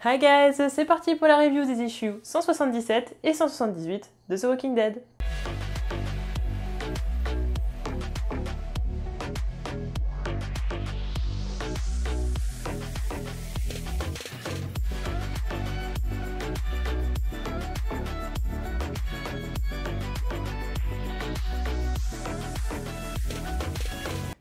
Hi guys, c'est parti pour la review des issues 177 et 178 de The Walking Dead.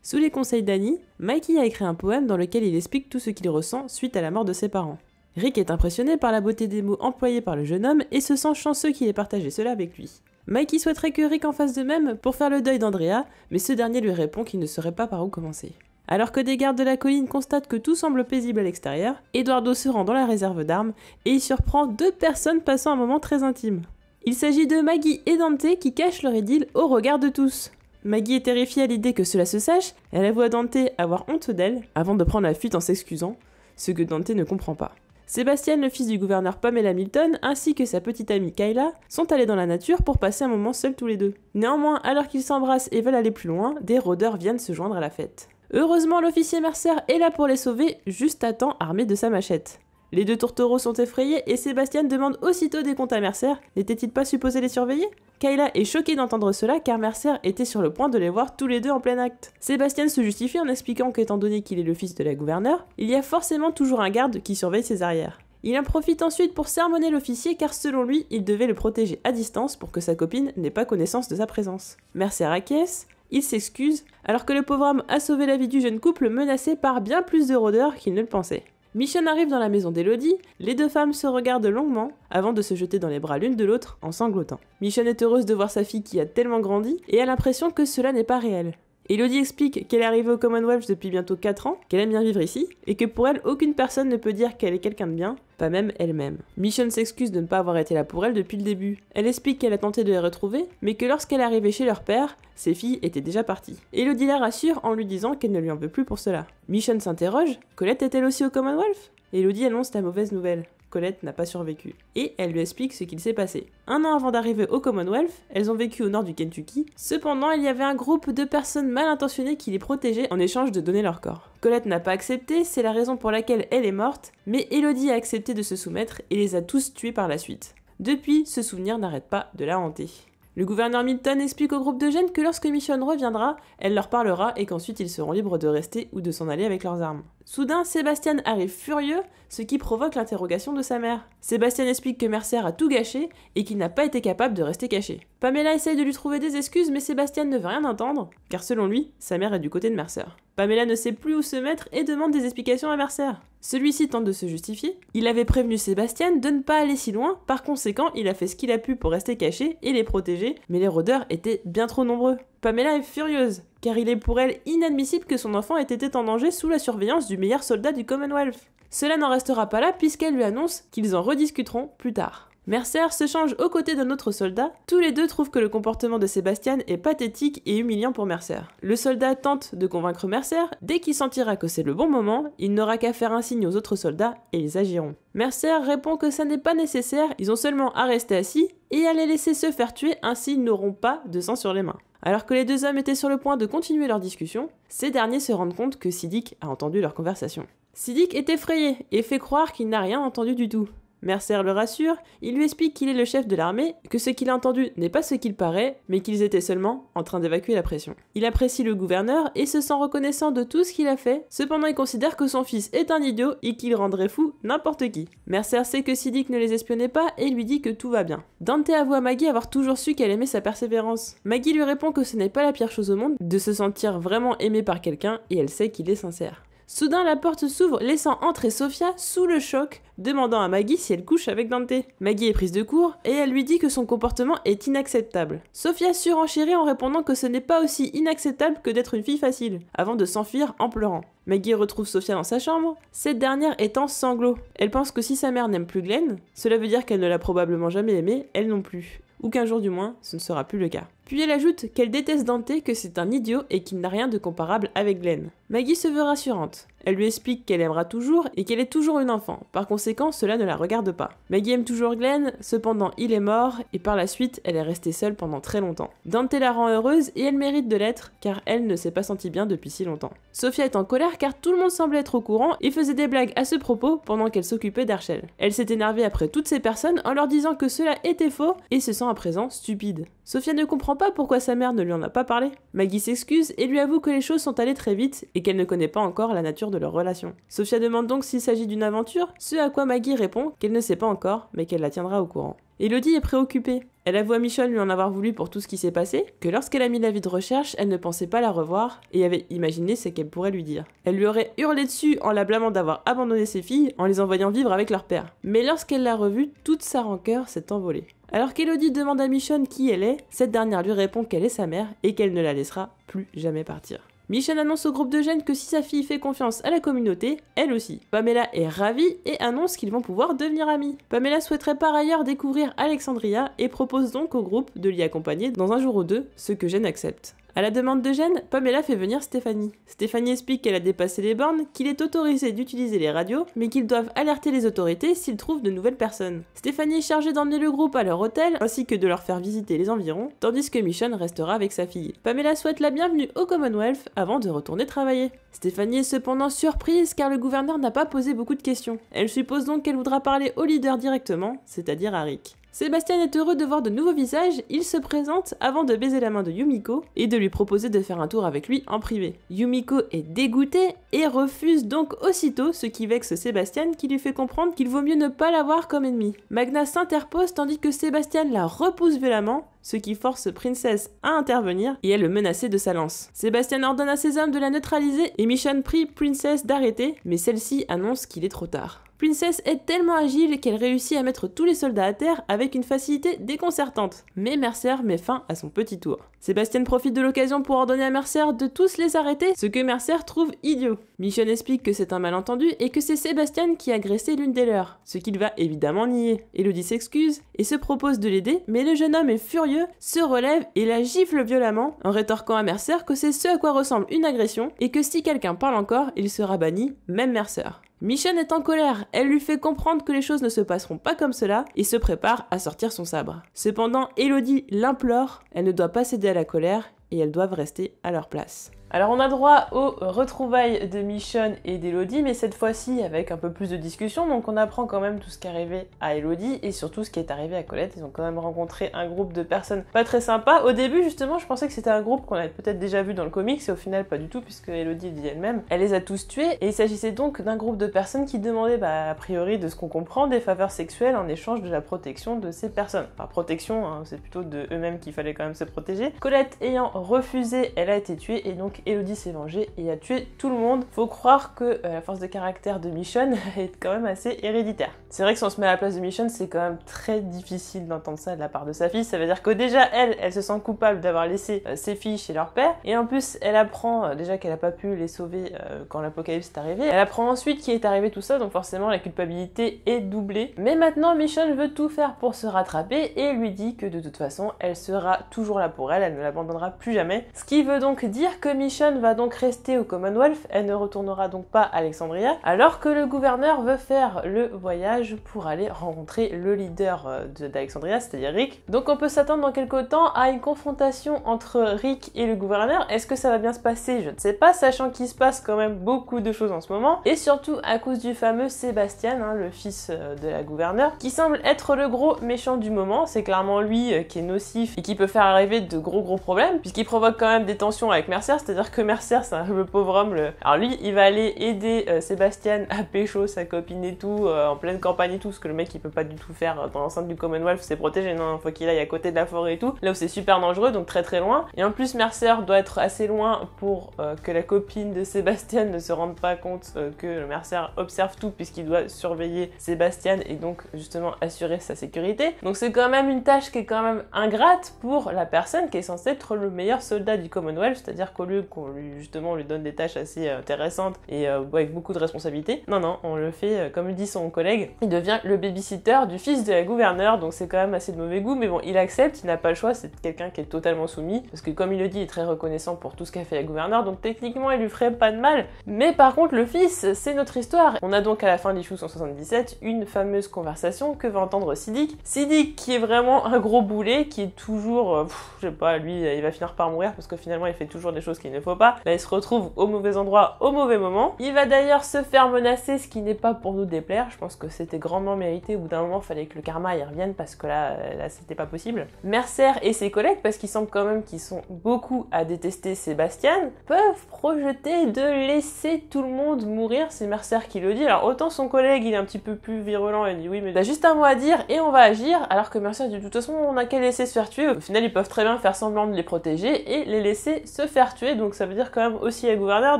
Sous les conseils d'Annie, Mikey a écrit un poème dans lequel il explique tout ce qu'il ressent suite à la mort de ses parents. Rick est impressionné par la beauté des mots employés par le jeune homme et se sent chanceux qu'il ait partagé cela avec lui. Mikey souhaiterait que Rick en fasse de même pour faire le deuil d'Andrea, mais ce dernier lui répond qu'il ne saurait pas par où commencer. Alors que des gardes de la colline constatent que tout semble paisible à l'extérieur, Eduardo se rend dans la réserve d'armes et y surprend deux personnes passant un moment très intime. Il s'agit de Maggie et Dante qui cachent leur idylle au regard de tous. Maggie est terrifiée à l'idée que cela se sache, elle avoue à Dante avoir honte d'elle avant de prendre la fuite en s'excusant, ce que Dante ne comprend pas. Sébastien, le fils du gouverneur Pamela Milton, ainsi que sa petite amie Kayla, sont allés dans la nature pour passer un moment seuls tous les deux. Néanmoins, alors qu'ils s'embrassent et veulent aller plus loin, des rôdeurs viennent se joindre à la fête. Heureusement, l'officier Mercer est là pour les sauver, juste à temps armé de sa machette. Les deux tourtereaux sont effrayés et Sébastien demande aussitôt des comptes à Mercer, n'était-il pas supposé les surveiller ? Kayla est choquée d'entendre cela car Mercer était sur le point de les voir tous les deux en plein acte. Sébastien se justifie en expliquant qu'étant donné qu'il est le fils de la gouverneure, il y a forcément toujours un garde qui surveille ses arrières. Il en profite ensuite pour sermonner l'officier car selon lui, il devait le protéger à distance pour que sa copine n'ait pas connaissance de sa présence. Mercer acquiesce, il s'excuse, alors que le pauvre homme a sauvé la vie du jeune couple menacé par bien plus de rôdeurs qu'il ne le pensait. Michonne arrive dans la maison d'Elodie, les deux femmes se regardent longuement avant de se jeter dans les bras l'une de l'autre en sanglotant. Michonne est heureuse de voir sa fille qui a tellement grandi et a l'impression que cela n'est pas réel. Elodie explique qu'elle est arrivée au Commonwealth depuis bientôt 4 ans, qu'elle aime bien vivre ici, et que pour elle, aucune personne ne peut dire qu'elle est quelqu'un de bien, pas même elle-même. Michonne s'excuse de ne pas avoir été là pour elle depuis le début. Elle explique qu'elle a tenté de les retrouver, mais que lorsqu'elle est arrivée chez leur père, ses filles étaient déjà parties. Elodie la rassure en lui disant qu'elle ne lui en veut plus pour cela. Michonne s'interroge, Colette est-elle aussi au Commonwealth ? Elodie annonce la mauvaise nouvelle. Colette n'a pas survécu. Et elle lui explique ce qu'il s'est passé. Un an avant d'arriver au Commonwealth, elles ont vécu au nord du Kentucky. Cependant, il y avait un groupe de personnes mal intentionnées qui les protégeaient en échange de donner leur corps. Colette n'a pas accepté, c'est la raison pour laquelle elle est morte, mais Elodie a accepté de se soumettre et les a tous tués par la suite. Depuis, ce souvenir n'arrête pas de la hanter. Le gouverneur Milton explique au groupe de jeunes que lorsque Michonne reviendra, elle leur parlera et qu'ensuite ils seront libres de rester ou de s'en aller avec leurs armes. Soudain, Sébastien arrive furieux, ce qui provoque l'interrogation de sa mère. Sébastien explique que Mercer a tout gâché et qu'il n'a pas été capable de rester caché. Pamela essaye de lui trouver des excuses mais Sébastien ne veut rien entendre, car selon lui, sa mère est du côté de Mercer. Pamela ne sait plus où se mettre et demande des explications à Mercer. Celui-ci tente de se justifier. Il avait prévenu Sébastien de ne pas aller si loin, par conséquent, il a fait ce qu'il a pu pour rester caché et les protéger, mais les rôdeurs étaient bien trop nombreux. Pamela est furieuse, car il est pour elle inadmissible que son enfant ait été en danger sous la surveillance du meilleur soldat du Commonwealth. Cela n'en restera pas là puisqu'elle lui annonce qu'ils en rediscuteront plus tard. Mercer se change aux côtés d'un autre soldat. Tous les deux trouvent que le comportement de Sébastien est pathétique et humiliant pour Mercer. Le soldat tente de convaincre Mercer. Dès qu'il sentira que c'est le bon moment, il n'aura qu'à faire un signe aux autres soldats et ils agiront. Mercer répond que ça n'est pas nécessaire, ils ont seulement à rester assis et à les laisser se faire tuer, ainsi ils n'auront pas de sang sur les mains. Alors que les deux hommes étaient sur le point de continuer leur discussion, ces derniers se rendent compte que Siddiq a entendu leur conversation. Siddiq est effrayé et fait croire qu'il n'a rien entendu du tout. Mercer le rassure, il lui explique qu'il est le chef de l'armée, que ce qu'il a entendu n'est pas ce qu'il paraît, mais qu'ils étaient seulement en train d'évacuer la pression. Il apprécie le gouverneur et se sent reconnaissant de tout ce qu'il a fait, cependant il considère que son fils est un idiot et qu'il rendrait fou n'importe qui. Mercer sait que Siddiq ne les espionnait pas et lui dit que tout va bien. Dante avoue à Maggie avoir toujours su qu'elle aimait sa persévérance. Maggie lui répond que ce n'est pas la pire chose au monde de se sentir vraiment aimé par quelqu'un et elle sait qu'il est sincère. Soudain, la porte s'ouvre, laissant entrer Sophia sous le choc, demandant à Maggie si elle couche avec Dante. Maggie est prise de court et elle lui dit que son comportement est inacceptable. Sophia surenchérit en répondant que ce n'est pas aussi inacceptable que d'être une fille facile, avant de s'enfuir en pleurant. Maggie retrouve Sophia dans sa chambre, cette dernière est en sanglots. Elle pense que si sa mère n'aime plus Glenn, cela veut dire qu'elle ne l'a probablement jamais aimé, elle non plus. Ou qu'un jour du moins, ce ne sera plus le cas. Puis elle ajoute qu'elle déteste Dante, que c'est un idiot et qu'il n'a rien de comparable avec Glenn. Maggie se veut rassurante. Elle lui explique qu'elle aimera toujours et qu'elle est toujours une enfant. Par conséquent, cela ne la regarde pas. Maggie aime toujours Glenn, cependant il est mort et par la suite, elle est restée seule pendant très longtemps. Dante la rend heureuse et elle mérite de l'être car elle ne s'est pas sentie bien depuis si longtemps. Sophia est en colère car tout le monde semblait être au courant et faisait des blagues à ce propos pendant qu'elle s'occupait d'Archel. Elle s'est énervée après toutes ces personnes en leur disant que cela était faux et se sent à présent stupide. Sophia ne comprend pas pourquoi sa mère ne lui en a pas parlé. Maggie s'excuse et lui avoue que les choses sont allées très vite et qu'elle ne connaît pas encore la nature de leur relation. Sophia demande donc s'il s'agit d'une aventure, ce à quoi Maggie répond qu'elle ne sait pas encore mais qu'elle la tiendra au courant. Elodie est préoccupée. Elle avoue à Michonne lui en avoir voulu pour tout ce qui s'est passé, que lorsqu'elle a mis l'avis de recherche, elle ne pensait pas la revoir et avait imaginé ce qu'elle pourrait lui dire. Elle lui aurait hurlé dessus en la blâmant d'avoir abandonné ses filles en les envoyant vivre avec leur père. Mais lorsqu'elle l'a revue, toute sa rancœur s'est envolée. Alors qu'Elodie demande à Michonne qui elle est, cette dernière lui répond qu'elle est sa mère et qu'elle ne la laissera plus jamais partir. Michonne annonce au groupe de jeunes que si sa fille fait confiance à la communauté, elle aussi. Pamela est ravie et annonce qu'ils vont pouvoir devenir amis. Pamela souhaiterait par ailleurs découvrir Alexandria et propose donc au groupe de l'y accompagner dans un jour ou deux, ce que Jen accepte. À la demande de Jen, Pamela fait venir Stéphanie. Stéphanie explique qu'elle a dépassé les bornes, qu'il est autorisé d'utiliser les radios, mais qu'ils doivent alerter les autorités s'ils trouvent de nouvelles personnes. Stéphanie est chargée d'emmener le groupe à leur hôtel, ainsi que de leur faire visiter les environs, tandis que Michonne restera avec sa fille. Pamela souhaite la bienvenue au Commonwealth avant de retourner travailler. Stéphanie est cependant surprise car le gouverneur n'a pas posé beaucoup de questions. Elle suppose donc qu'elle voudra parler au leader directement, c'est-à-dire à Rick. Sébastien est heureux de voir de nouveaux visages, il se présente avant de baiser la main de Yumiko et de lui proposer de faire un tour avec lui en privé. Yumiko est dégoûtée et refuse donc aussitôt, ce qui vexe Sébastien qui lui fait comprendre qu'il vaut mieux ne pas l'avoir comme ennemi. Magna s'interpose tandis que Sébastien la repousse violemment, ce qui force Princess à intervenir et à le menacer de sa lance. Sébastien ordonne à ses hommes de la neutraliser et Michonne prie Princess d'arrêter, mais celle-ci annonce qu'il est trop tard. Princess est tellement agile qu'elle réussit à mettre tous les soldats à terre avec une facilité déconcertante. Mais Mercer met fin à son petit tour. Sébastien profite de l'occasion pour ordonner à Mercer de tous les arrêter, ce que Mercer trouve idiot. Michonne explique que c'est un malentendu et que c'est Sébastien qui a agressé l'une des leurs, ce qu'il va évidemment nier. Elodie s'excuse et se propose de l'aider, mais le jeune homme est furieux, se relève et la gifle violemment en rétorquant à Mercer que c'est ce à quoi ressemble une agression et que si quelqu'un parle encore, il sera banni, même Mercer. Michonne est en colère, elle lui fait comprendre que les choses ne se passeront pas comme cela et se prépare à sortir son sabre. Cependant, Elodie l'implore, elle ne doit pas céder à la colère et elles doivent rester à leur place. Alors on a droit aux retrouvailles de Michonne et d'Elodie, mais cette fois-ci avec un peu plus de discussion, donc on apprend quand même tout ce qui est arrivé à Elodie et surtout ce qui est arrivé à Colette. Ils ont quand même rencontré un groupe de personnes pas très sympas. Au début justement je pensais que c'était un groupe qu'on avait peut-être déjà vu dans le comics et au final pas du tout puisque Elodie dit elle-même, elle les a tous tués et il s'agissait donc d'un groupe de personnes qui demandaient a priori de ce qu'on comprend des faveurs sexuelles en échange de la protection de ces personnes. Enfin protection, hein, c'est plutôt de eux-mêmes qu'il fallait quand même se protéger. Colette ayant refusé, elle a été tuée et donc Elodie s'est vengée et a tué tout le monde. Faut croire que la force de caractère de Michonne est quand même assez héréditaire. C'est vrai que si on se met à la place de Michonne, c'est quand même très difficile d'entendre ça de la part de sa fille. Ça veut dire que déjà elle se sent coupable d'avoir laissé ses filles chez leur père et en plus elle apprend déjà qu'elle a pas pu les sauver quand l'apocalypse est arrivé. Elle apprend ensuite qu'il est arrivé tout ça, donc forcément la culpabilité est doublée. Mais maintenant Michonne veut tout faire pour se rattraper et lui dit que de toute façon elle sera toujours là pour elle, elle ne l'abandonnera plus jamais. Ce qui veut donc dire que Michonne va donc rester au Commonwealth, elle ne retournera donc pas à Alexandria, alors que le gouverneur veut faire le voyage pour aller rencontrer le leader d'Alexandria, c'est-à-dire Rick. Donc on peut s'attendre dans quelques temps à une confrontation entre Rick et le gouverneur. Est-ce que ça va bien se passer? Je ne sais pas, sachant qu'il se passe quand même beaucoup de choses en ce moment, et surtout à cause du fameux Sébastien, hein, le fils de la gouverneure, qui semble être le gros méchant du moment. C'est clairement lui qui est nocif et qui peut faire arriver de gros problèmes, puisqu'il provoque quand même des tensions avec Mercer, c'est-à-dire que Mercer, c'est le pauvre homme, alors lui, il va aller aider Sébastien à pécho sa copine et tout, en pleine campagne et tout, ce que le mec, il peut pas du tout faire dans l'enceinte du Commonwealth, c'est protégé, non, faut qu'il aille à côté de la forêt et tout, là où c'est super dangereux, donc très loin. Et en plus, Mercer doit être assez loin pour que la copine de Sébastien ne se rende pas compte que Mercer observe tout, puisqu'il doit surveiller Sébastien et donc justement assurer sa sécurité. Donc c'est quand même une tâche qui est quand même ingrate pour la personne qui est censée être le meilleur soldat du Commonwealth, c'est-à-dire qu'au lieu qu'on lui donne des tâches assez intéressantes et avec beaucoup de responsabilités. Non, on le fait, comme le dit son collègue, il devient le babysitter du fils de la gouverneure, donc c'est quand même assez de mauvais goût, mais bon, il accepte, il n'a pas le choix, c'est quelqu'un qui est totalement soumis, parce que comme il le dit, il est très reconnaissant pour tout ce qu'a fait la gouverneure, donc techniquement il lui ferait pas de mal. Mais par contre le fils, c'est notre histoire. On a donc à la fin d'issue 177 une fameuse conversation que va entendre Siddiq. Siddiq qui est vraiment un gros boulet, qui est toujours, je sais pas, lui il va finir par mourir parce que finalement il fait toujours des choses qu'il ne faut pas. Là il se retrouve au mauvais endroit, au mauvais moment. Il va d'ailleurs se faire menacer, ce qui n'est pas pour nous déplaire. Je pense que c'était grandement mérité. Au bout d'un moment, il fallait que le karma y revienne parce que là c'était pas possible. Mercer et ses collègues, parce qu'il semble quand même qu'ils sont beaucoup à détester Sébastien, peuvent projeter de laisser tout le monde mourir. C'est Mercer qui le dit. Alors autant son collègue il est un petit peu plus virulent, il dit oui mais t'as juste un mot à dire et on va agir, alors que Mercer dit de toute façon on a qu'à laisser se faire tuer. Au final ils peuvent très bien faire semblant de les protéger et les laisser se faire tuer, donc ça veut dire quand même aussi à gouverneur.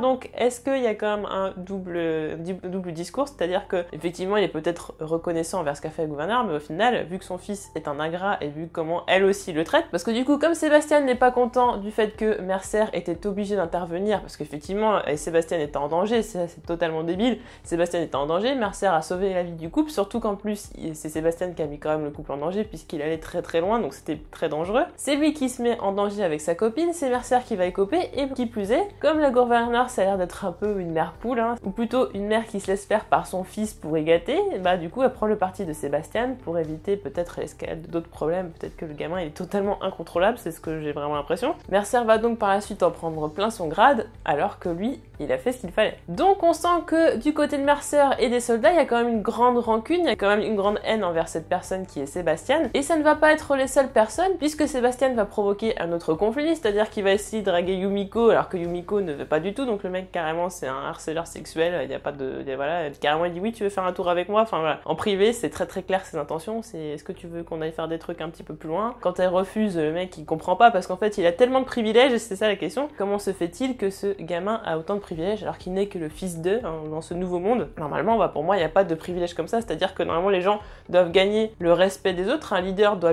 Donc est-ce qu'il y a quand même un double discours, c'est-à-dire que effectivement il est peut-être reconnaissant envers ce qu'a fait le gouverneur, mais au final vu que son fils est un ingrat et vu comment elle aussi le traite, parce que du coup comme Sébastien n'est pas content du fait que Mercer était obligé d'intervenir, parce qu'effectivement Sébastien était en danger, c'est totalement débile, Sébastien était en danger, Mercer a sauvé la vie du couple, surtout qu'en plus c'est Sébastien qui a mis quand même le couple en danger puisqu'il allait très très loin, donc c'était très dangereux. C'est lui qui se met en danger avec sa copine, c'est Mercer qui va écoper, et qui plus est, comme la gouverneure ça a l'air d'être un peu une mère poule, ou plutôt une mère qui se laisse faire par son fils pour égater, bah du coup elle prend le parti de Sébastien pour éviter peut-être l'escalade d'autres problèmes, peut-être que le gamin il est totalement incontrôlable, c'est ce que j'ai vraiment l'impression. Mercer va donc par la suite en prendre plein son grade, alors que lui, il a fait ce qu'il fallait. Donc on sent que du côté de Mercer et des soldats, il y a quand même une grande rancune, il y a quand même une grande haine envers cette personne qui est Sébastien, et ça ne va pas être les seules personnes, puisque Sébastien va provoquer un autre conflit, c'est-à-dire qu'il va essayer de draguer Yumiko, alors que Yumiko ne veut pas du tout, donc le mec carrément c'est un harceleur sexuel, il n'y a pas de... voilà, carrément il dit oui tu veux faire un tour avec moi, enfin voilà. En privé c'est très très clair ses intentions, c'est est-ce que tu veux qu'on aille faire des trucs un petit peu plus loin. Quand elle refuse, le mec il comprend pas, parce qu'en fait il a tellement de privilèges, et c'est ça la question, comment se fait-il que ce gamin a autant de privilèges alors qu'il n'est que le fils d'eux dans ce nouveau monde. Normalement pour moi il n'y a pas de privilèges comme ça, c'est-à-dire que normalement les gens doivent gagner le respect des autres, un leader doit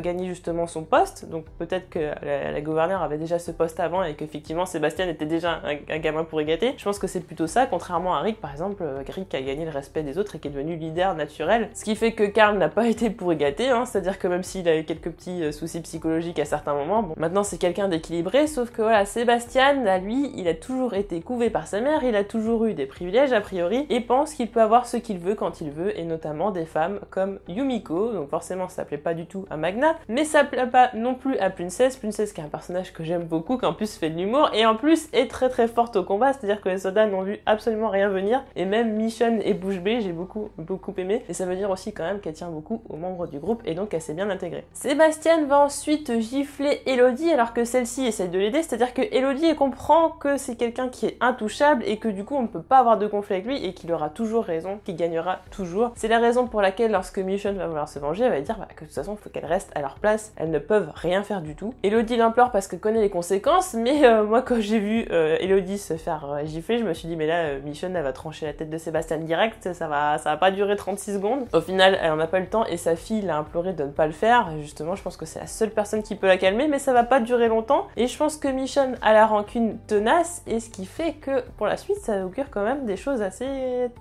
gagner justement son poste, donc peut-être que la gouverneure avait déjà ce poste avant et qu'effectivement Sébastien était déjà un gamin pour égater. Je pense que c'est plutôt ça, contrairement à Rick par exemple, Rick a gagné le respect des autres et qui est devenu leader naturel, ce qui fait que Carl n'a pas été pour égater, c'est-à-dire que même s'il a eu quelques petits soucis psychologiques à certains moments, bon, maintenant c'est quelqu'un d'équilibré, sauf que voilà, Sébastien, à lui, il a toujours été couvé par sa mère, il a toujours eu des privilèges a priori, et pense qu'il peut avoir ce qu'il veut quand il veut, et notamment des femmes comme Yumiko, donc forcément ça plaît pas du tout à Magna, mais ça plaît pas non plus à Princess qui est un personnage que j'aime beaucoup, qui en plus fait de l'humour, et en plus est très très forte au combat, c'est-à-dire que les soldats n'ont vu absolument rien venir, et même Michonne et Bouche Bée, j'ai beaucoup aimé, et ça veut dire aussi quand même qu'elle tient beaucoup aux membres du groupe, et donc elle s'est bien intégrée. Sébastien va ensuite gifler Elodie alors que celle-ci essaye de l'aider, c'est-à-dire que Elodie comprend que c'est quelqu'un qui est intouchable et que du coup on ne peut pas avoir de conflit avec lui et qu'il aura toujours raison, qu'il gagnera toujours. C'est la raison pour laquelle lorsque Michonne va vouloir se venger, elle va dire que de toute façon il faut qu'elle reste à leur place, elles ne peuvent rien faire du tout. Elodie l'implore parce qu'elle connaît les conséquences, mais moi quand j'ai vu Elodie se faire gifler, je me suis dit mais là Michonne elle va trancher la tête de Sébastien direct, ça va pas durer 36 secondes. Au final elle en a pas eu le temps et sa fille l'a imploré de ne pas le faire, et justement je pense que c'est la seule personne qui peut la calmer, mais ça va pas durer longtemps, et je pense que Michonne a la rancune tenace, et ce qui fait que pour la suite ça augure quand même des choses assez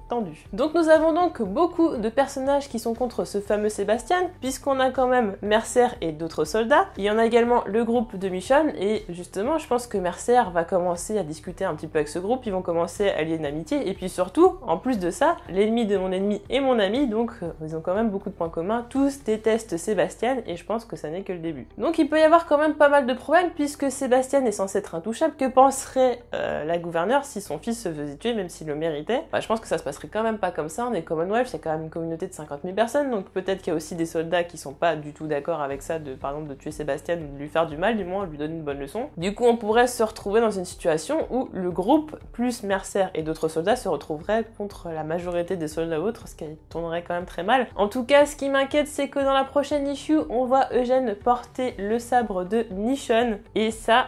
tendues. Donc nous avons donc beaucoup de personnages qui sont contre ce fameux Sébastien, puisqu'on a quand même Mercer et d'autres soldats, il y en a également le groupe de Michonne, et justement je pense que Mercer va commencer à discuter un petit peu avec ce groupe, ils vont commencer à lier une amitié, et puis surtout, en plus de ça, l'ennemi de mon ennemi est mon ami, donc ils ont quand même beaucoup de points communs, tous détestent Sébastien, et je pense que ça n'est que le début. Donc il peut y avoir quand même pas mal de problèmes, puisque Sébastien est censé être intouchable. Que penserait la gouverneure si son fils se faisait tuer, même s'il le méritait? Je pense que ça se passerait quand même pas comme ça, on est Commonwealth, c'est quand même une communauté de 50 000 personnes, donc peut-être qu'il y a aussi des soldats qui sont pas du tout d'accord avec ça, par exemple de tuer Sébastien ou de lui faire du mal, du moins lui donner une bonne leçon. Du coup on pourrait se retrouver dans une situation où le groupe plus Mercer et d'autres soldats se retrouveraient contre la majorité des soldats autres, ce qui tournerait quand même très mal. En tout cas ce qui m'inquiète c'est que dans la prochaine issue on voit Eugène porter le sabre de Michonne, et ça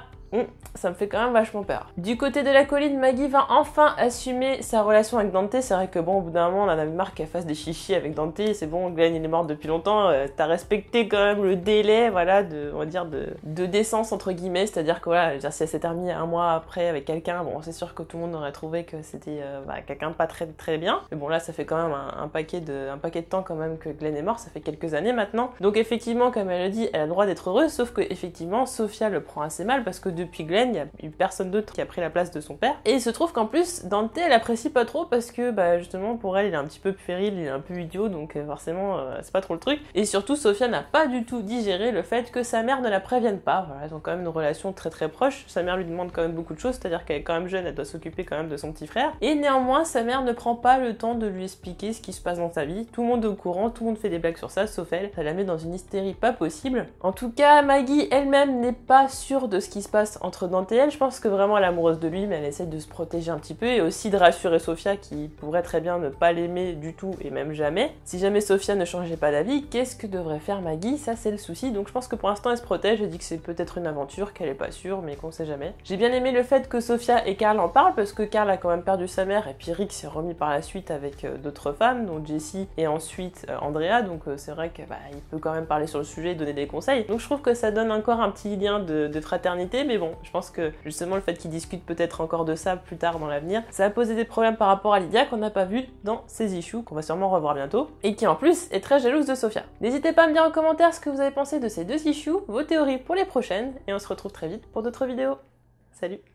Ça me fait quand même vachement peur. Du côté de la colline, Maggie va enfin assumer sa relation avec Dante. C'est vrai que bon, au bout d'un moment, on en avait marre qu'elle fasse des chichis avec Dante. C'est bon, Glenn il est mort depuis longtemps. T'as respecté quand même le délai, voilà, on va dire de décence entre guillemets. C'est-à-dire que voilà, si elle s'est terminée un mois après avec quelqu'un, bon, c'est sûr que tout le monde aurait trouvé que c'était quelqu'un de pas très très bien. Mais bon, là, ça fait quand même un paquet de temps quand même que Glenn est mort. Ça fait quelques années maintenant. Donc effectivement, comme elle a dit, elle a le droit d'être heureuse. Sauf que effectivement, Sophia le prend assez mal parce que depuis Glenn, il n'y a eu personne d'autre qui a pris la place de son père. Et il se trouve qu'en plus, Dante, elle apprécie pas trop parce que, justement, pour elle, il est un petit peu puéril, il est un peu idiot, donc forcément, c'est pas trop le truc. Et surtout, Sophia n'a pas du tout digéré le fait que sa mère ne la prévienne pas. Voilà, ils ont quand même une relation très très proche. Sa mère lui demande quand même beaucoup de choses, c'est-à-dire qu'elle est quand même jeune, elle doit s'occuper quand même de son petit frère. Et néanmoins, sa mère ne prend pas le temps de lui expliquer ce qui se passe dans sa vie. Tout le monde est au courant, tout le monde fait des blagues sur ça, sauf elle. Ça la met dans une hystérie pas possible. En tout cas, Maggie elle-même n'est pas sûre de ce qui se passe entre Dante et elle. Je pense que vraiment elle est amoureuse de lui, mais elle essaie de se protéger un petit peu et aussi de rassurer Sophia qui pourrait très bien ne pas l'aimer du tout et même jamais. Si jamais Sophia ne changeait pas d'avis, qu'est-ce que devrait faire Maggie? Ça c'est le souci. Donc je pense que pour l'instant elle se protège, elle dit que c'est peut-être une aventure, qu'elle est pas sûre, mais qu'on sait jamais. J'ai bien aimé le fait que Sophia et Carl en parlent parce que Carl a quand même perdu sa mère et puis Rick s'est remis par la suite avec d'autres femmes, dont Jessie et ensuite Andrea, donc c'est vrai qu'il peut quand même parler sur le sujet et donner des conseils. Donc je trouve que ça donne encore un petit lien de fraternité, mais bon, je pense que justement le fait qu'ils discutent peut-être encore de ça plus tard dans l'avenir, ça a posé des problèmes par rapport à Lydia qu'on n'a pas vu dans ses issues, qu'on va sûrement revoir bientôt, et qui en plus est très jalouse de Sophia. N'hésitez pas à me dire en commentaire ce que vous avez pensé de ces deux issues, vos théories pour les prochaines, et on se retrouve très vite pour d'autres vidéos. Salut!